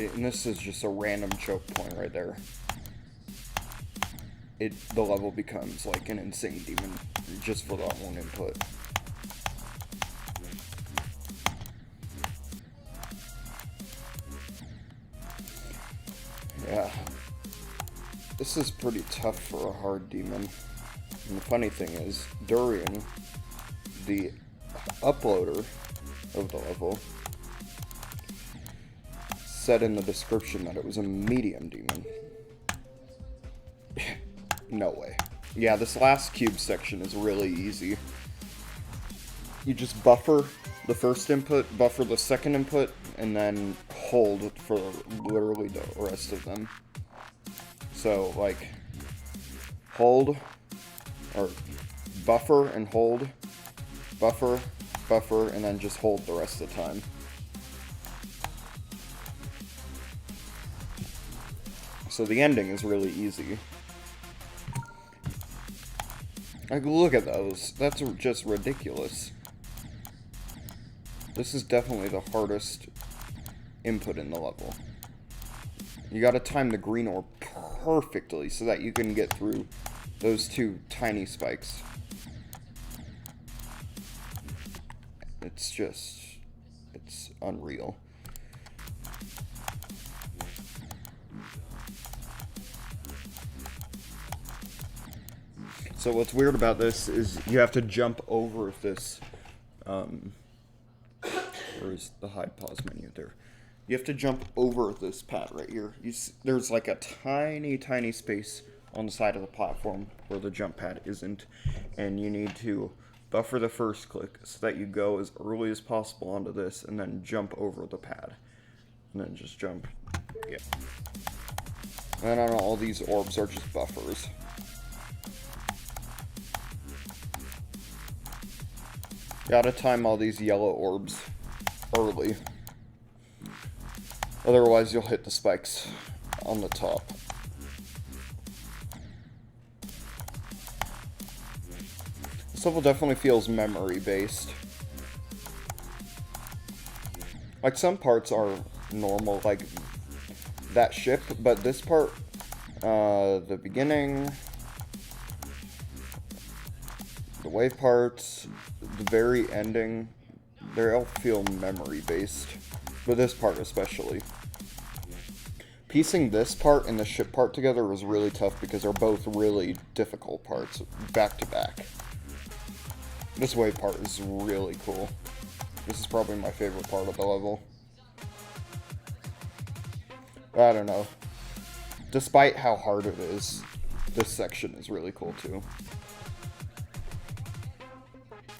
And this is just a random choke point right there. The level becomes like an insane demon just for that one input. Yeah. This is pretty tough for a hard demon. And the funny thing is, Durian, the uploader of the level, said in the description that it was a medium demon. No way. Yeah, this last cube section is really easy. You just buffer the first input, buffer the second input, and then hold for literally the rest of them. So, like, hold, or buffer and hold, buffer, buffer, and then just hold the rest of the time. So the ending is really easy. Like, look at those. That's just ridiculous. This is definitely the hardest input in the level. You gotta time the green orb perfectly so that you can get through those two tiny spikes. It's unreal. So what's weird about this is you have to jump over this, where's the hide pause menu there? You have to jump over this pad right here. There's like a tiny space on the side of the platform where the jump pad isn't, and you need to buffer the first click so that you go as early as possible onto this and then jump over the pad. And then just jump, yeah. And I don't know, all these orbs are just buffers. Gotta time all these yellow orbs early. Otherwise you'll hit the spikes on the top. This level definitely feels memory based. Like, some parts are normal, like that ship, but this part, the beginning, the wave parts, the very ending, they all feel memory based, but this part especially. Piecing this part and the ship part together was really tough because they're both really difficult parts, back to back. This wave part is really cool. This is probably my favorite part of the level. I don't know. Despite how hard it is, this section is really cool too.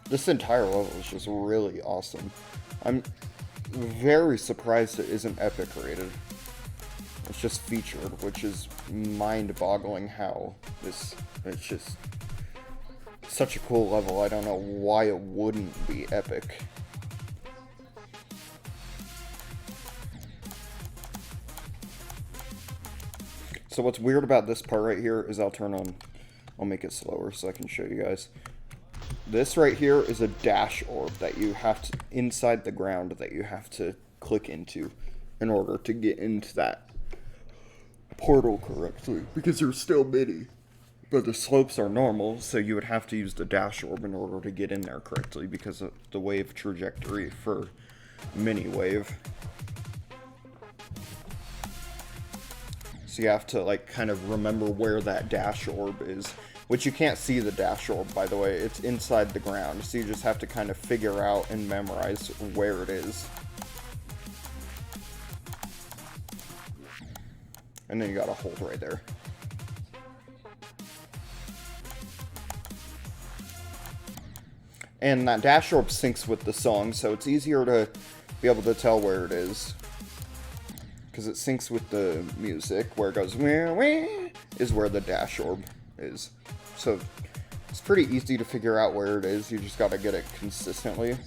This entire level is just really awesome. I'm very surprised it isn't epic rated. It's just featured, which is mind-boggling how it's just such a cool level. I don't know why it wouldn't be epic. So what's weird about this part right here is I'll make it slower so I can show you guys. This right here is a dash orb that you have to, inside the ground, that you have to click into in order to get into that portal correctly, because they're still mini, but the slopes are normal, so you would have to use the dash orb in order to get in there correctly because of the wave trajectory for mini wave. So you have to, like, kind of remember where that dash orb is, which you can't see the dash orb, by the way. It's inside the ground, so you just have to kind of figure out and memorize where it is. And then you gotta hold right there. And that dash orb syncs with the song, so it's easier to be able to tell where it is. Because it syncs with the music, where it goes, wah, wah, is where the dash orb is. So it's pretty easy to figure out where it is, you just gotta get it consistently.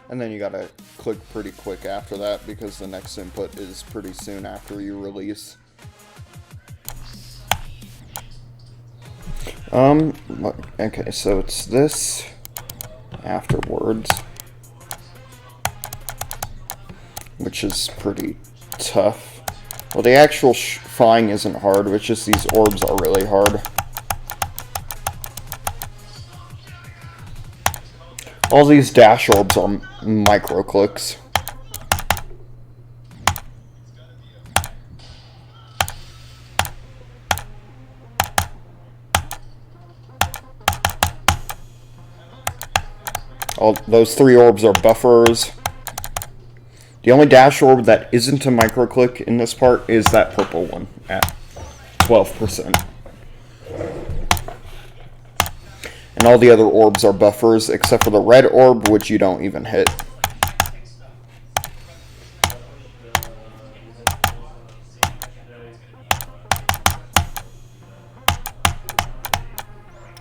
And then you gotta click pretty quick after that, because the next input is pretty soon after you release. Okay, so it's this afterwards, which is pretty tough. Well, the actual flying isn't hard, it's just these orbs are really hard. All these dash orbs are micro clicks. All those 3 orbs are buffers. The only dash orb that isn't a micro click in this part is that purple one at 12%. And all the other orbs are buffers, except for the red orb, which you don't even hit.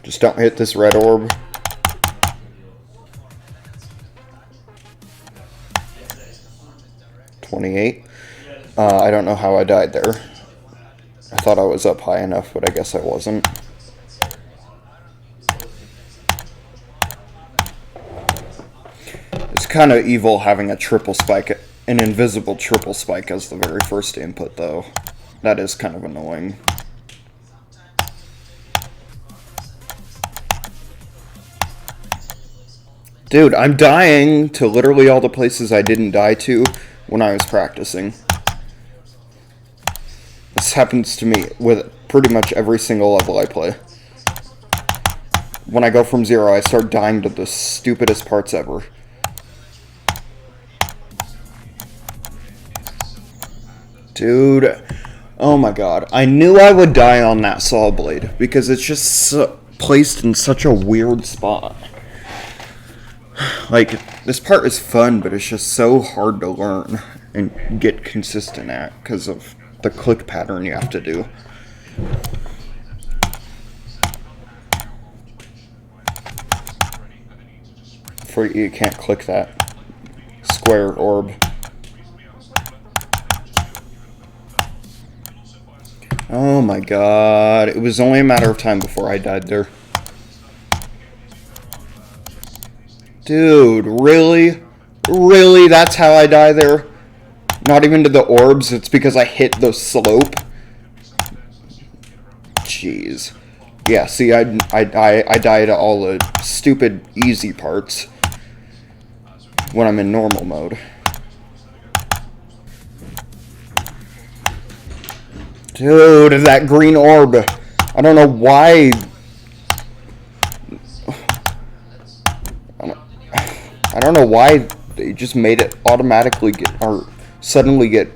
Just don't hit this red orb. $28. I don't know how I died there. I thought I was up high enough, but I guess I wasn't. It's kind of evil having a triple spike, an invisible triple spike as the very first input, though. That is kind of annoying. Dude, I'm dying to literally all the places I didn't die to when I was practicing. This happens to me with pretty much every single level I play. When I go from 0, I start dying to the stupidest parts ever. Dude, oh my god. I knew I would die on that saw blade because it's just placed in such a weird spot. Like, this part is fun, but it's just so hard to learn and get consistent at because of the click pattern you have to do. For you can't click that square orb. Oh my god, it was only a matter of time before I died there. Dude, really? Really? That's how I die there? Not even to the orbs, it's because I hit the slope? Jeez. Yeah, see, I die to all the stupid easy parts when I'm in normal mode. Dude, that green orb. I don't know why. I don't know why they just made it automatically get, or suddenly get,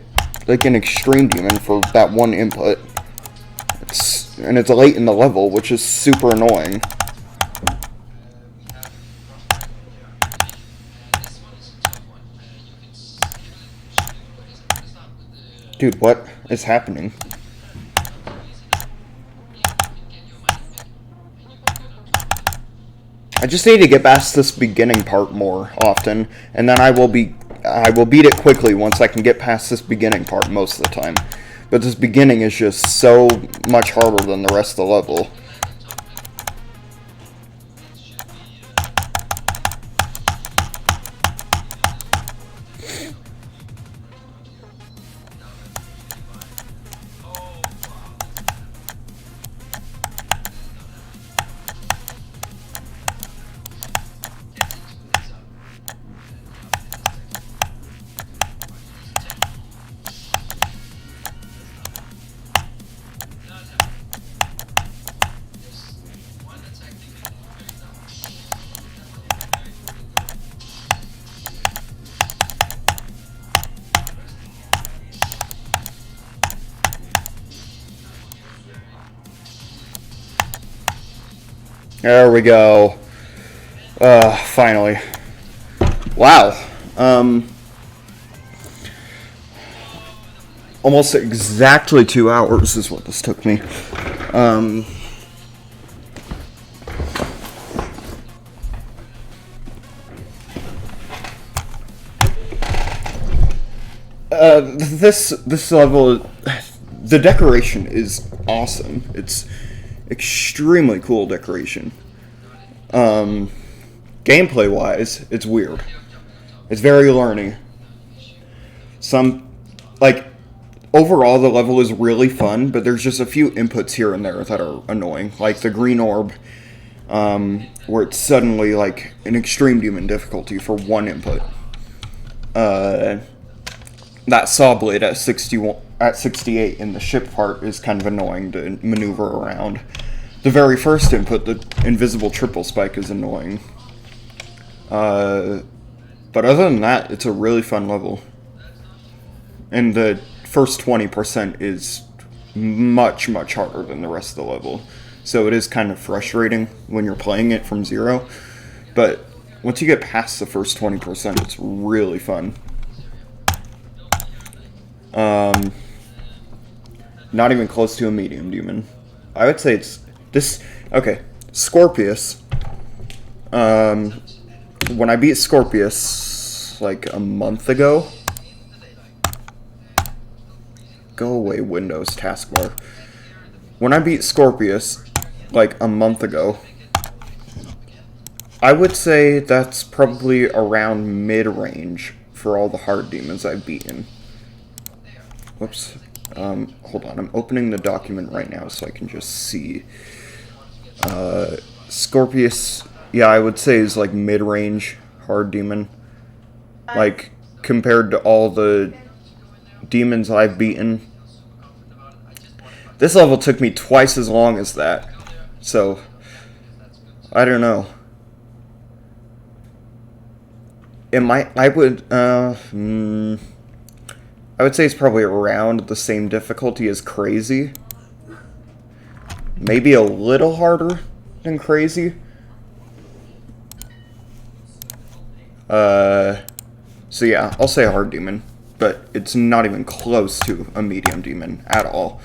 like an extreme demon for that one input. And it's late in the level, which is super annoying. Dude, what is happening? I just need to get past this beginning part more often, and then I will beat it quickly once I can get past this beginning part most of the time. But this beginning is just so much harder than the rest of the level. There we go. Finally. Wow. Almost exactly 2 hours is what this took me. This level, the decoration is awesome. It's extremely cool decoration. Gameplay wise, it's weird. It's very learny. Some like, overall the level is really fun, but there's just a few inputs here and there that are annoying. Like the green orb, where it's suddenly like an extreme demon difficulty for one input. That saw blade at 68 in the ship part is kind of annoying to maneuver around. The very first input, the invisible triple spike, is annoying. But other than that, it's a really fun level. And the first 20% is much, much harder than the rest of the level. So it is kind of frustrating when you're playing it from zero. But once you get past the first 20%, it's really fun. Not even close to a medium demon. I would say it's this. Okay, Scorpius. When I beat Scorpius like a month ago. Go away, Windows taskbar. When I beat Scorpius like a month ago, I would say that's probably around mid-range for all the hard demons I've beaten. Whoops. Hold on. I'm opening the document right now so I can just see. Scorpius, yeah, I would say is like mid-range hard demon. Like, compared to all the demons I've beaten. This level took me twice as long as that. So, I don't know. It might, I would say it's probably around the same difficulty as Crazy. Maybe a little harder than Crazy. So yeah, I'll say hard demon, but it's not even close to a medium demon at all.